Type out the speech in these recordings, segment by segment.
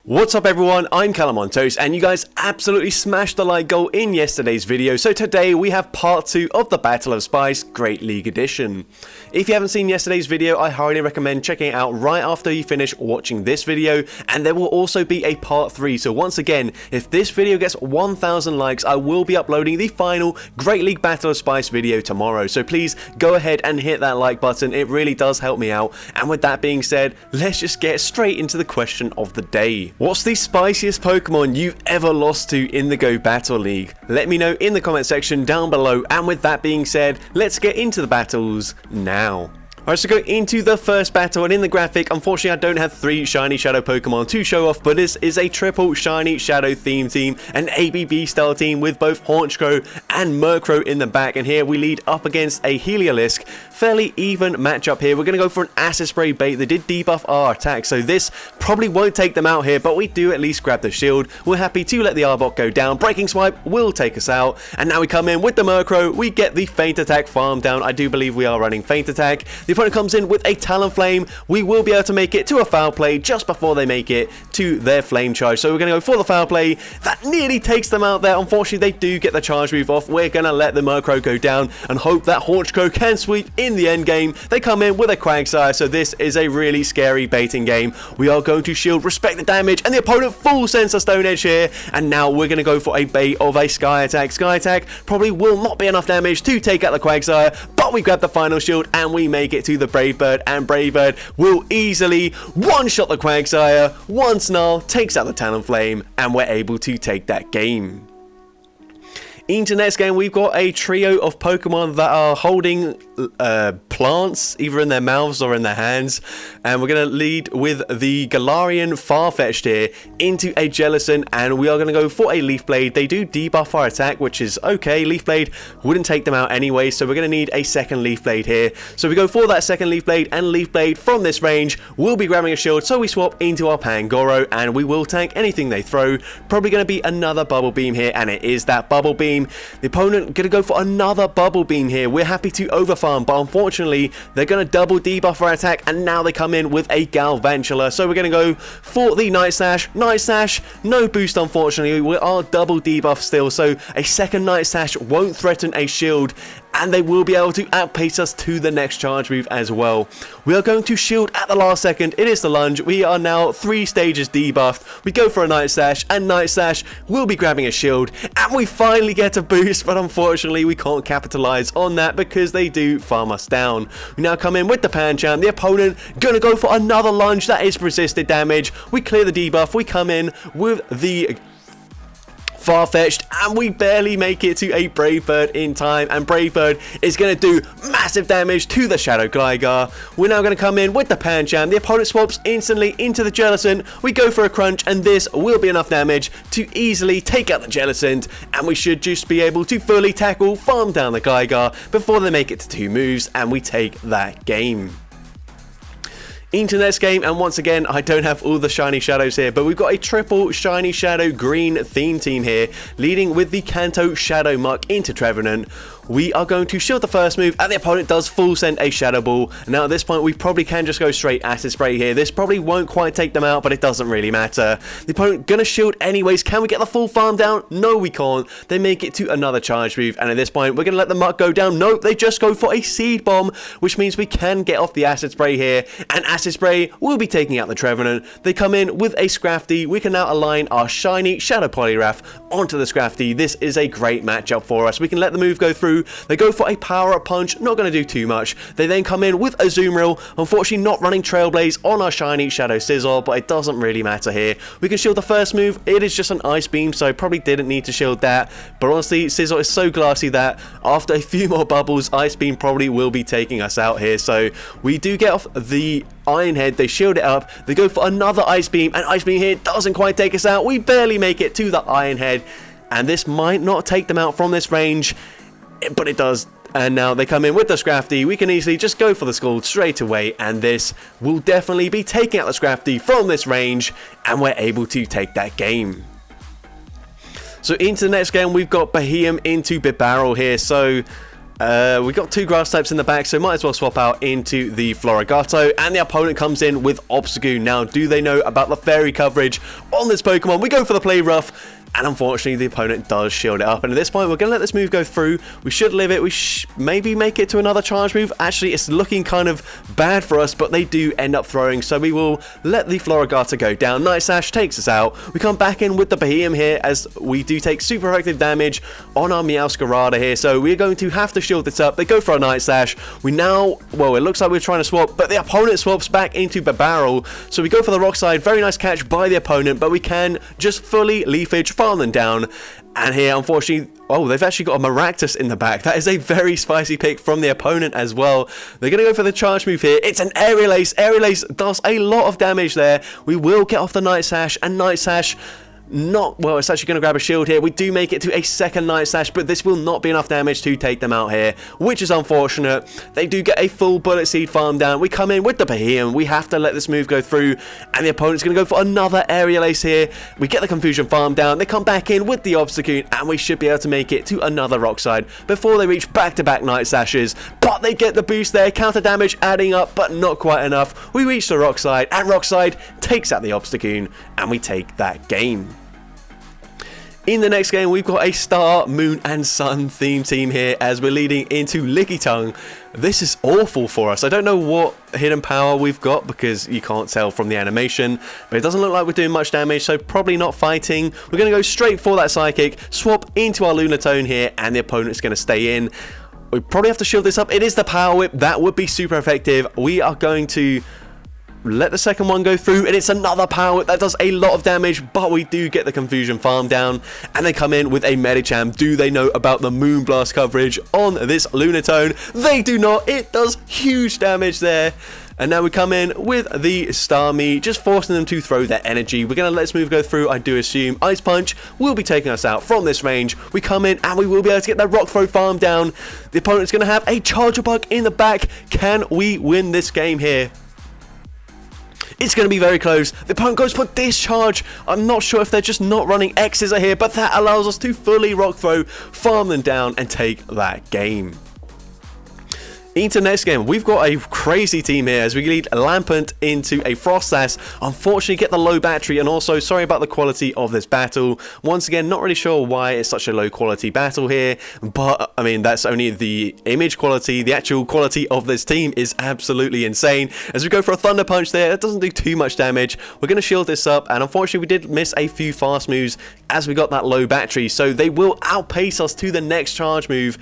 What's up everyone, I'm CallumOnToast and you guys absolutely smashed the like goal in yesterday's video, so today we have part 2 of the Battle of Spice Great League Edition. If you haven't seen yesterday's video, I highly recommend checking it out right after you finish watching this video, and there will also be a part 3, so once again, if this video gets 1000 likes, I will be uploading the final Great League Battle of Spice video tomorrow, so please go ahead and hit that like button, it really does help me out. And with that being said, let's just get straight into the question of the day. What's the spiciest Pokemon you've ever lost to in the Go Battle League? Let me know in the comment section down below, and with that being said, let's get into the battles now. Alright, so go into the first battle, and in the graphic, unfortunately I don't have 3 shiny shadow Pokemon to show off, but this is a triple shiny shadow theme team, an ABB style team with both Honchkrow and Murkrow in the back, and here we lead up against a Heliolisk. Fairly even matchup here. We're going to go for an Acid Spray bait. They did debuff our attack, so this probably won't take them out here, but we do at least grab the shield. We're happy to let the Arbok go down. Breaking Swipe will take us out, and now we come in with the Murkrow. We get the Feint Attack farm down. I do believe we are running Feint Attack. The opponent comes in with a Talonflame. We will be able to make it to a foul play just before they make it to their Flame Charge, so we're going to go for the foul play. That nearly takes them out there. Unfortunately, they do get the charge move off. We're going to let the Murkrow go down and hope that Honchkrow can sweep in the end game. They come in with a Quagsire, so this is a really scary baiting game. We are going to shield, respect the damage, and the opponent full sends a Stone Edge here, and now we're going to go for a bait of a Sky Attack. Sky Attack probably will not be enough damage to take out the Quagsire, but we grab the final shield and we make it to the Brave Bird, and Brave Bird will easily one-shot the Quagsire. One Snarl takes out the Talonflame, and we're able to take that game. Into next game, we've got a trio of Pokemon that are holding plants, either in their mouths or in their hands. And we're going to lead with the Galarian Farfetch'd here into a Jellicent, and we are going to go for a Leaf Blade. They do debuff our attack, which is okay. Leaf Blade wouldn't take them out anyway, so we're going to need a second Leaf Blade here. So we go for that second Leaf Blade, and Leaf Blade from this range will be grabbing a shield, so we swap into our Pangoro, and we will tank anything they throw. Probably going to be another Bubble Beam here, and it is that Bubble Beam. The opponent going to go for another Bubble Beam here. We're happy to overfarm, but unfortunately they're going to double debuff our attack, and now they come in with a Galvantula. So we're going to go for the Night Slash. Night Slash, no boost unfortunately. We are double debuff still, so a second Night Slash won't threaten a shield, and they will be able to outpace us to the next charge move as well. We are going to shield at the last second. It is the lunge. We are now 3 stages debuffed. We go for a Night Slash, and Night Slash will be grabbing a shield, and we finally get a boost, but unfortunately we can't capitalize on that because they do farm us down. We now come in with the Pancham. The opponent gonna go for another lunge. That is resisted damage. We clear the debuff. We come in with the Farfetch'd, and we barely make it to a Brave Bird in time, and Brave Bird is going to do massive damage to the Shadow Gligar. We're now going to come in with the Pancham. The opponent swaps instantly into the Jellicent. We go for a Crunch, and this will be enough damage to easily take out the Jellicent, and we should just be able to fully tackle, farm down the Gligar before they make it to 2 moves, and we take that game. Into next game, and once again I don't have all the shiny shadows here, but we've got a triple shiny shadow green theme team here, leading with the Kanto Shadow Muck into Trevenant. We are going to shield the first move, and the opponent does full send a Shadow Ball. Now at this point we probably can just go straight Acid Spray here. This probably won't quite take them out, but it doesn't really matter. The opponent gonna shield anyways. Can we get the full farm down? No, we can't. They make it to another charge move, and at this point we're gonna let the Muck go down. Nope, they just go for a Seed Bomb, which means we can get off the Acid Spray here, and Acid Spray will be taking out the Trevenant. They come in with a Scrafty. We can now align our shiny Shadow Poliwrath onto the Scrafty. This is a great matchup for us. We can let the move go through. They go for a Power Up Punch, not going to do too much. They then come in with a Azumarill, unfortunately not running Trailblaze on our shiny Shadow Scizor, but it doesn't really matter here. We can shield the first move. It is just an Ice Beam, so probably didn't need to shield that, but honestly Scizor is so glassy that after a few more bubbles, Ice Beam probably will be taking us out here. So we do get off the Iron Head, they shield it up, they go for another Ice Beam, and Ice Beam here doesn't quite take us out. We barely make it to the Iron Head, and this might not take them out from this range, but it does. And now they come in with the Scrafty. We can easily just go for the Scald straight away, and this will definitely be taking out the Scrafty from this range, and we're able to take that game. So into the next game, we've got Beheeyem into Bibarel here. So We got 2 grass types in the back, so might as well swap out into the Florigato, and the opponent comes in with Obstagoon. Now, do they know about the fairy coverage on this Pokemon? We go for the play rough, and unfortunately the opponent does shield it up, and at this point we're going to let this move go through. We should live it. We maybe make it to another charge move. Actually, it's looking kind of bad for us, but they do end up throwing, so we will let the Florigato go down. Night Sash takes us out. We come back in with the Behemoth here, as we do take super effective damage on our Meowscarada here, so we're going to have to shield this up. They go for a Night Sash. We now, well, it looks like we're trying to swap, but the opponent swaps back into Barbarrel, so we go for the Rock Slide. Very nice catch by the opponent, but we can just fully Leafage, farm them down. And here, unfortunately, oh, they've actually got a Maractus in the back. That is a very spicy pick from the opponent as well. They're going to go for the charge move here. It's an Aerial Ace. Aerial Ace does a lot of damage there. We will get off the Night Sash, and Night Sash not, well, it's actually going to grab a shield here. We do make it to a second Night Sash, but this will not be enough damage to take them out here, which is unfortunate. They do get a full Bullet Seed farm down. We come in with the Behemoth. We have to let this move go through, and the opponent's going to go for another Aerial Ace here. We get the Confusion farm down. They come back in with the Obstagoon, and we should be able to make it to another Rock Slide before they reach back-to-back Night Sashes, but they get the boost there. Counter damage adding up, but not quite enough. We reach the Rock Slide, and Rock Slide takes out the Obstagoon, and we take that game. In the next game, we've got a Star, Moon, and Sun theme team here as we're leading into Lickitung. This is awful for us. I don't know what hidden power we've got because you can't tell from the animation, but it doesn't look like we're doing much damage, so probably not fighting. We're going to go straight for that Psychic, swap into our Lunatone here, and the opponent's going to stay in. We probably have to shield this up. It is the Power Whip. That would be super effective. We are going to let the second one go through, and it's another Power Whip that does a lot of damage, but we do get the Confusion farm down, and they come in with a Medicham. Do they know about the Moonblast coverage on this Lunatone? They do not. It does huge damage there. And now we come in with the Starmie, just forcing them to throw their energy. We're going to let this move go through, I do assume. Ice Punch will be taking us out from this range. We come in, and we will be able to get that Rock Throw farm down. The opponent's going to have a Charger Bug in the back. Can we win this game here? It's going to be very close. The opponent goes for Discharge. I'm not sure if they're just not running X-Scissor here, but that allows us to fully Rock Throw, farm them down, and take that game. Into next game, we've got a crazy team here as we lead Lampent into a Frostlass. Unfortunately, get the low battery, and also sorry about the quality of this battle. Once again, not really sure why it's such a low quality battle here, but I mean, that's only the image quality. The actual quality of this team is absolutely insane. As we go for a Thunder Punch there, it doesn't do too much damage. We're going to shield this up, and unfortunately, we did miss a few fast moves as we got that low battery, so they will outpace us to the next charge move.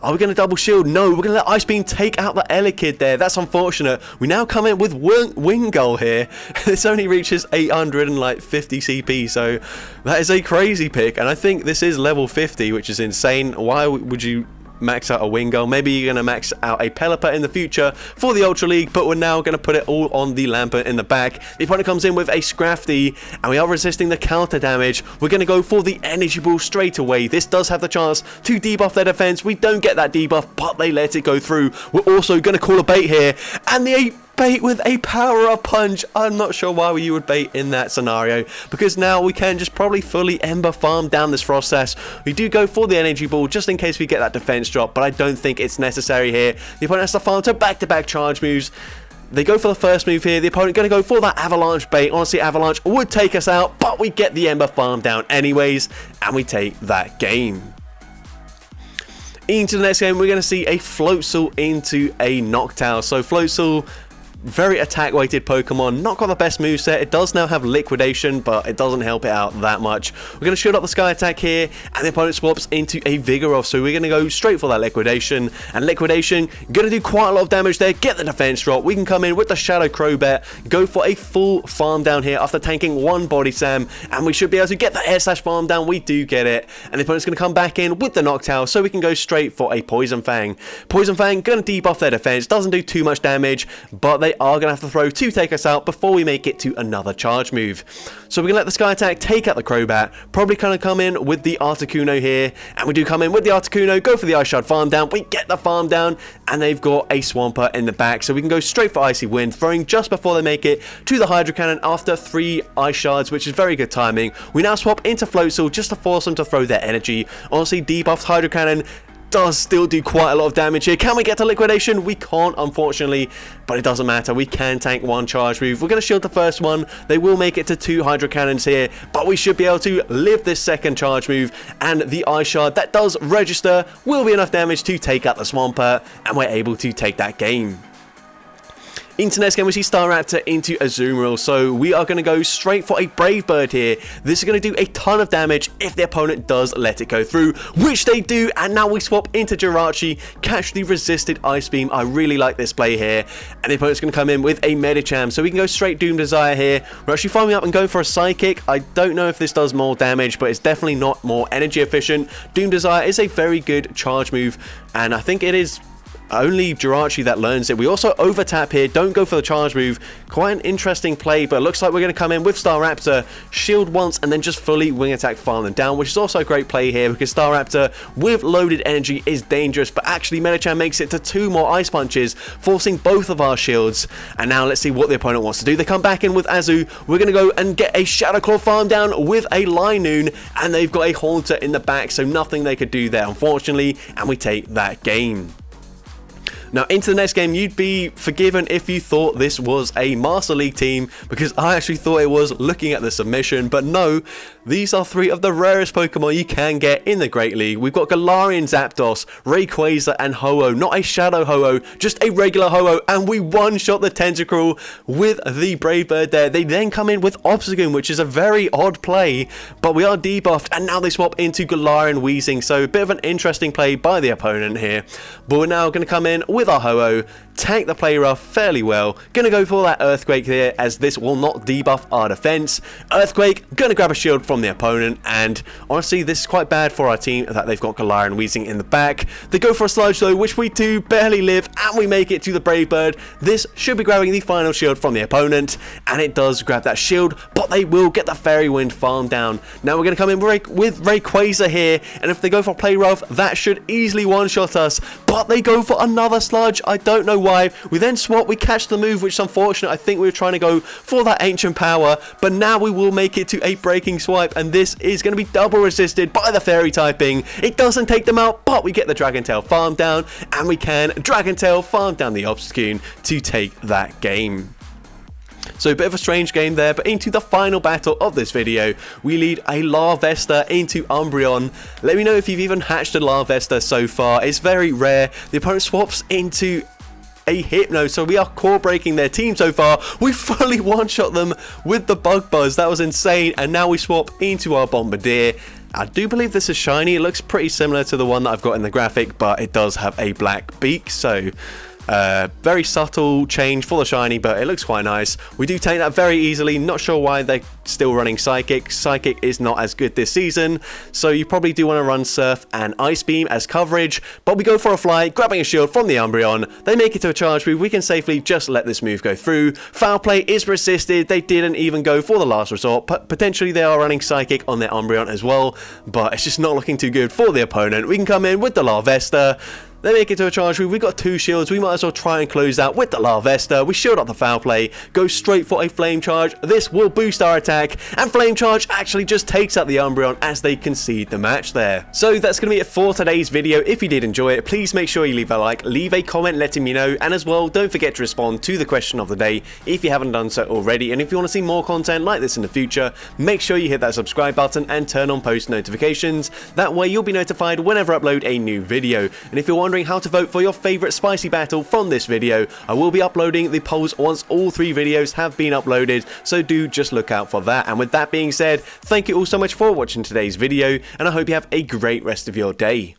Are we going to double shield? No, we're going to let Ice Beam take out the Elekid there. That's unfortunate. We now come in with Wingull here. This only reaches 850 CP, so that is a crazy pick. And I think this is level 50, which is insane. Why would you max out a Wingull? Maybe you're going to max out a Pelipper in the future for the Ultra League, but we're now going to put it all on the Lampert in the back. The opponent comes in with a Scrafty, and we are resisting the counter damage. We're going to go for the Energy Ball straight away. This does have the chance to debuff their defense. We don't get that debuff, but they let it go through. We're also going to call a bait here, and the bait with a Power-Up Punch. I'm not sure why you would bait in that scenario, because now we can just probably fully Ember farm down this Frostlass. We do go for the Energy Ball just in case we get that defense drop, but I don't think it's necessary here. The opponent has to farm to back-to-back charge moves. They go for the first move here. The opponent going to go for that Avalanche bait. Honestly, Avalanche would take us out, but we get the Ember farm down anyways, and we take that game. Into the next game, we're going to see a Floatzel into a Noctowl. So Floatzel, very attack weighted Pokemon, not got the best moveset. It does now have Liquidation, but it doesn't help it out that much. We're going to shield up the Sky Attack here, and the opponent swaps into a Vigoroth, so we're going to go straight for that Liquidation, and Liquidation going to do quite a lot of damage there, get the defense drop. We can come in with the Shadow Crobat, go for a full farm down here after tanking one Body Slam, and we should be able to get the Air Slash farm down. We do get it, and the opponent's going to come back in with the Noctowl, so we can go straight for a Poison Fang. Poison Fang going to debuff their defense, doesn't do too much damage, but they are going to have to throw to take us out before we make it to another charge move. So we're going to let the Sky Attack take out the Crobat, probably kind of come in with the Articuno here, and we do come in with the Articuno, go for the Ice Shard farm down. We get the farm down, and they've got a Swampert in the back, so we can go straight for Icy Wind, throwing just before they make it to the Hydro Cannon after 3 Ice Shards, which is very good timing. We now swap into Floatzel just to force them to throw their energy. Honestly, debuffed Hydro Cannon does still do quite a lot of damage here. Can we get to liquidation? We can't, unfortunately, but it doesn't matter. We can tank one charge move. We're going to shield the first one. They will make it to 2 hydro cannons here, but we should be able to live this second charge move, and the ice shard that does register will be enough damage to take out the Swampert, and we're able to take that game. Into next game, we see Staraptor into Azumarill, so we are going to go straight for a Brave Bird here. This is going to do a ton of damage if the opponent does let it go through, which they do, and now we swap into Jirachi, catch the resisted Ice Beam. I really like this play here, and the opponent's going to come in with a Medicham, so we can go straight Doom Desire here. We're actually farming up and going for a Psychic. I don't know if this does more damage, but it's definitely not more energy efficient. Doom Desire is a very good charge move, and I think it is only Jirachi that learns it. We also overtap here, don't go for the charge move. Quite an interesting play, but it looks like we're going to come in with Staraptor, shield once, and then just fully wing attack farm them down, which is also a great play here because Staraptor with loaded energy is dangerous, but actually Medicham makes it to 2 more Ice Punches, forcing both of our shields. And now let's see what the opponent wants to do. They come back in with Azu. We're going to go and get a Shadow Claw farm down with a Linoon, and they've got a Haunter in the back, so nothing they could do there, unfortunately, and we take that game. Now, into the next game, you'd be forgiven if you thought this was a Master League team, because I actually thought it was looking at the submission, but no, these are 3 of the rarest Pokemon you can get in the Great League. We've got Galarian Zapdos, Rayquaza, and Ho-Oh. Not a Shadow Ho-Oh, just a regular Ho-Oh, and we one-shot the Tentacruel with the Brave Bird there. They then come in with Obstagoon, which is a very odd play, but we are debuffed, and now they swap into Galarian Weezing, so a bit of an interesting play by the opponent here. But we're now going to come in with our Ho-Oh, tank the play rough fairly well. Gonna go for that Earthquake here, as this will not debuff our defense. Earthquake, gonna grab a shield from the opponent, and honestly this is quite bad for our team that they've got Galarian Weezing in the back. They go for a Sludge though, which we do barely live, and we make it to the Brave Bird. This should be grabbing the final shield from the opponent, and it does grab that shield, but they will get the Fairy Wind farm down. Now we're gonna come in with Rayquaza here, and if they go for play rough, that should easily one-shot us, but they go for another Sludge. I don't know why. We then swap, we catch the move, which is unfortunate. I think we were trying to go for that Ancient Power, but now we will make it to a Breaking Swipe, and this is going to be double resisted by the Fairy typing. It doesn't take them out, but we get the Dragon Tail farm down, and we can Dragon Tail farm down the Obstagoon to take that game. So a bit of a strange game there, but into the final battle of this video, we lead a Larvesta into Umbreon. Let me know if you've even hatched a Larvesta so far. It's very rare. The opponent swaps into a Hypno, so we are core breaking their team so far. We fully one-shot them with the Bug Buzz. That was insane, and now we swap into our Bombardier. I do believe this is shiny. It looks pretty similar to the one that I've got in the graphic, but it does have a black beak, so very subtle change for the shiny, but it looks quite nice. We do take that very easily. Not sure why they're still running Psychic. Psychic is not as good this season, so you probably do want to run Surf and Ice Beam as coverage, but we go for a fly, grabbing a shield from the Umbreon. They make it to a charge move. We can safely just let this move go through. Foul Play is resisted. They didn't even go for the last resort. Potentially they are running Psychic on their Umbreon as well, but it's just not looking too good for the opponent. We can come in with the Larvesta. They make it to a charge move. We've got 2 shields. We might as well try and close out with the Larvesta. We shield up the Foul Play, go straight for a Flame Charge. This will boost our attack, and Flame Charge actually just takes out the Umbreon as they concede the match there. So that's going to be it for today's video. If you did enjoy it, please make sure you leave a like, leave a comment letting me know, and as well, don't forget to respond to the question of the day if you haven't done so already. And if you want to see more content like this in the future, make sure you hit that subscribe button and turn on post notifications. That way you'll be notified whenever I upload a new video. And if you're wondering how to vote for your favorite spicy battle from this video, I will be uploading the polls once all 3 videos have been uploaded, so do just look out for that. And with that being said, thank you all so much for watching today's video, and I hope you have a great rest of your day.